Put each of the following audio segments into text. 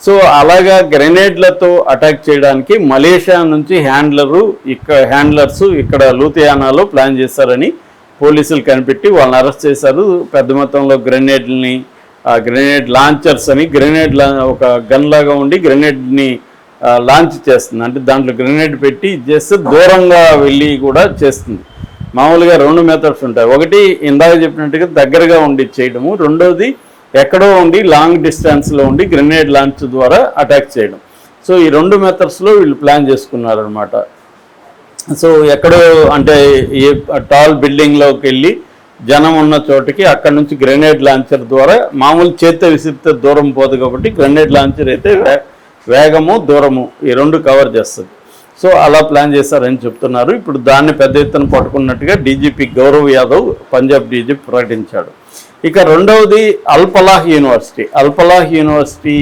So అలాగా గ్రెనేడ్లతో attack చేయడానికి Malaysia నుంచి హ్యాండ్లర్స్ ఇక్కడ లూథియానాలో ప్లాన్ చేశారని పోలీసులు కనిపెట్టి వాళ్ళని అరెస్ట్ చేశారు. పెద్ద మొత్తంలో గ్రెనేడ్ లాంచర్స్ అని ఒక గన్ లాగా ఉండి గ్రెనేడ్ని లాంచ్ చేస్తుంది. అంటే దాంట్లో గ్రెనేడ్ పెట్టి చేస్తే దూరంగా వెళ్ళి కూడా చేస్తుంది. మామూలుగా 2 మెథడ్స్ ఉంటాయి. ఒకటి ఇందాక చెప్పినట్టుగా దగ్గరగా ఉండి చేయడము, రెండోది ఎక్కడో ఉండి లాంగ్ డిస్టెన్స్లో ఉండి గ్రెనేడ్ లాంచ్ ద్వారా అటాక్ చేయడం. సో ఈ 2 మెథడ్స్లో వీళ్ళు ప్లాన్ చేసుకున్నారనమాట. సో ఎక్కడో అంటే ఏ టాల్ బిల్డింగ్లోకి వెళ్ళి జనం ఉన్న చోటకి అక్కడ నుంచి గ్రెనేడ్ లాంచర్ ద్వారా, మామూలు చేత్తో విసిరితే దూరం పోదు కాబట్టి గ్రెనేడ్ లాంచర్ అయితే వేగము దూరము ఈ 2 కవర్ చేస్తుంది. సో అలా ప్లాన్ చేశారని చెప్తున్నారు. ఇప్పుడు దాన్ని పెద్ద ఎత్తున పట్టుకున్నట్టుగా డీజీపీ గౌరవ్ యాదవ్ పంజాబ్ డీజీపీ ప్రకటించాడు. ఇక రెండవది అల్ఫలాహ్ యూనివర్సిటీ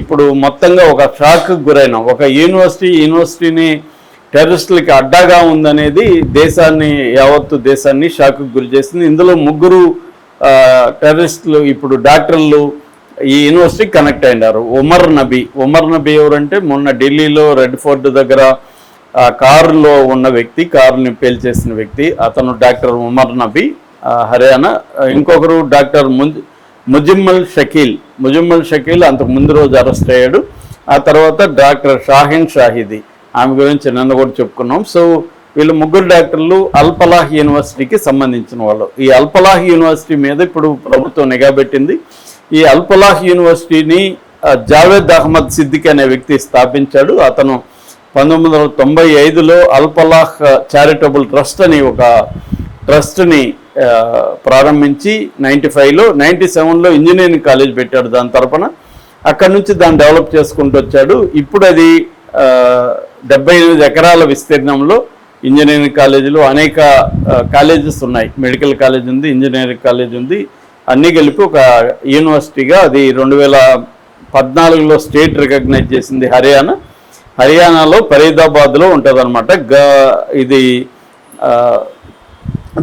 ఇప్పుడు మొత్తంగా ఒక షాక్కి గురైన ఒక యూనివర్సిటీని టెర్రరిస్టులకి అడ్డాగా ఉందనేది యావత్తు దేశాన్ని షాక్కి గురి చేసింది. ఇందులో 3 టెర్రరిస్టులు ఇప్పుడు డాక్టర్లు ఈ యూనివర్సిటీకి కనెక్ట్ అయినారు. ఉమర్ నబీ ఎవరంటే మొన్న ఢిల్లీలో రెడ్ ఫోర్ట్ దగ్గర కారులో ఉన్న వ్యక్తి, కారుని పేల్చేసిన వ్యక్తి, అతను డాక్టర్ ఉమర్ నబీ హర్యానా. ఇంకొకరు డాక్టర్ ముజిమ్మల్ షకీల్ అంతకు ముందు రోజు అరెస్ట్ అయ్యాడు. ఆ తర్వాత డాక్టర్ షాహిదీ, ఆమె గురించి నిన్న కూడా చెప్పుకున్నాం. సో వీళ్ళు 3 డాక్టర్లు అల్ఫలాహ్ యూనివర్సిటీకి సంబంధించిన వాళ్ళు. ఈ అల్ఫలాహ్ యూనివర్సిటీ మీద ఇప్పుడు ప్రభుత్వం నిఘా పెట్టింది. ఈ అల్ఫలాహ్ యూనివర్సిటీని జావేద్ అహ్మద్ సిద్దికి అనే వ్యక్తి స్థాపించాడు. అతను 1995లో అల్ఫలాహ్ చారిటబుల్ ట్రస్ట్ అని ఒక ట్రస్ట్ని ప్రారంభించి 97లో ఇంజనీరింగ్ కాలేజ్ పెట్టాడు దాని తరపున. అక్కడి నుంచి దాన్ని డెవలప్ చేసుకుంటూ వచ్చాడు. ఇప్పుడు అది 78 ఎకరాల విస్తీర్ణంలో ఇంజనీరింగ్ కాలేజీలు అనేక కాలేజెస్ ఉన్నాయి. మెడికల్ కాలేజ్ ఉంది, ఇంజనీరింగ్ కాలేజ్ ఉంది, అన్నీ కలిపి ఒక యూనివర్సిటీగా అది 2014లో స్టేట్ రికగ్నైజ్ చేసింది హర్యానాలో ఫరీదాబాద్లో ఉంటుంది అనమాట. ఇది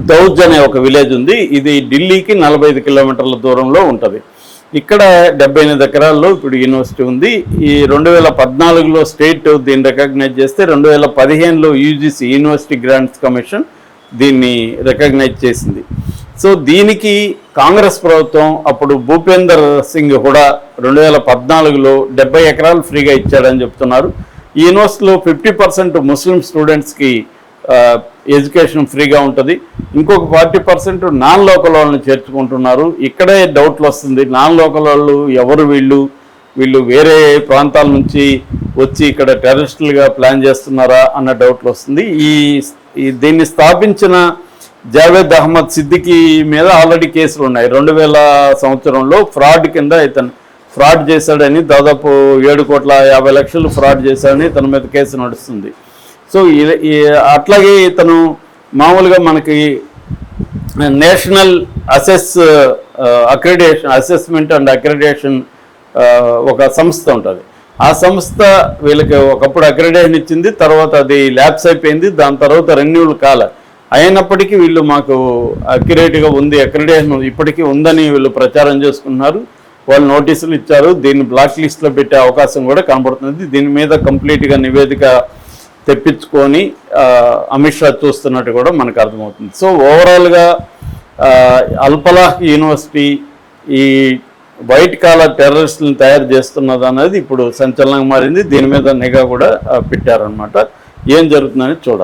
దౌజ్ అనే ఒక విలేజ్ ఉంది. ఇది ఢిల్లీకి 45 కిలోమీటర్ల దూరంలో ఉంటుంది. ఇక్కడ 78 ఎకరాల్లో ఇప్పుడు యూనివర్సిటీ ఉంది. ఈ 2014లో స్టేట్ దీన్ని రికగ్నైజ్ చేస్తే 2015లో యూజీసీ యూనివర్సిటీ గ్రాంట్స్ కమిషన్ దీన్ని రికగ్నైజ్ చేసింది. సో దీనికి కాంగ్రెస్ ప్రభుత్వం అప్పుడు భూపేందర్ సింగ్ హుడా 2014లో 70 ఎకరాలు ఫ్రీగా ఇచ్చాడని చెప్తున్నారు. ఈ యూనివర్సిటీలో 50% ముస్లిం స్టూడెంట్స్కి ఎడ్యుకేషన్ ఫ్రీగా ఉంటుంది. ఇంకొక 40% నాన్ లోకల్ వాళ్ళని చేర్చుకుంటున్నారు. ఇక్కడే డౌట్లు వస్తుంది, నాన్ లోకల్ వాళ్ళు ఎవరు, వీళ్ళు వేరే ప్రాంతాల నుంచి వచ్చి ఇక్కడ టెర్రరిస్టులుగా ప్లాన్ చేస్తున్నారా అన్న డౌట్లు వస్తుంది. దీన్ని స్థాపించిన జావేద్ అహ్మద్ సిద్దికి మీద ఆల్రెడీ కేసులు ఉన్నాయి. 2000 సంవత్సరంలో ఫ్రాడ్ కింద ఇతను ఫ్రాడ్ చేశాడని, దాదాపు 7,50,00,000 ఫ్రాడ్ చేశాడని ఇతని మీద కేసు నడుస్తుంది. సో అట్లాగే ఇతను మామూలుగా మనకి నేషనల్ అసెస్మెంట్ అండ్ అక్రిడేషన్ ఒక సంస్థ ఉంటుంది. ఆ సంస్థ వీళ్ళకి ఒకప్పుడు అక్రిడేషన్ ఇచ్చింది, తర్వాత అది ల్యాప్స్ అయిపోయింది, దాని తర్వాత రెన్యూవల్ అయినప్పటికీ వీళ్ళు మాకు అక్యురేట్గా ఉంది, అక్రిడేషన్ ఇప్పటికీ ఉందని వీళ్ళు ప్రచారం చేసుకున్నారు. వాళ్ళు నోటీసులు ఇచ్చారు. దీన్ని బ్లాక్ లిస్ట్లో పెట్టే అవకాశం కూడా కనబడుతుంది. దీని మీద కంప్లీట్గా నివేదిక తెప్పించుకొని అమిత్ షా చూస్తున్నట్టు కూడా మనకు అర్థమవుతుంది. సో ఓవరాల్గా అల్ఫలాహ్ యూనివర్సిటీ ఈ వైట్ కాలర్ టెర్రరిస్టులను తయారు చేస్తున్నది అనేది ఇప్పుడు సంచలనంగా మారింది. దీని మీద నిఘా కూడా పెట్టారనమాట. ఏం జరుగుతుందని చూడాలి.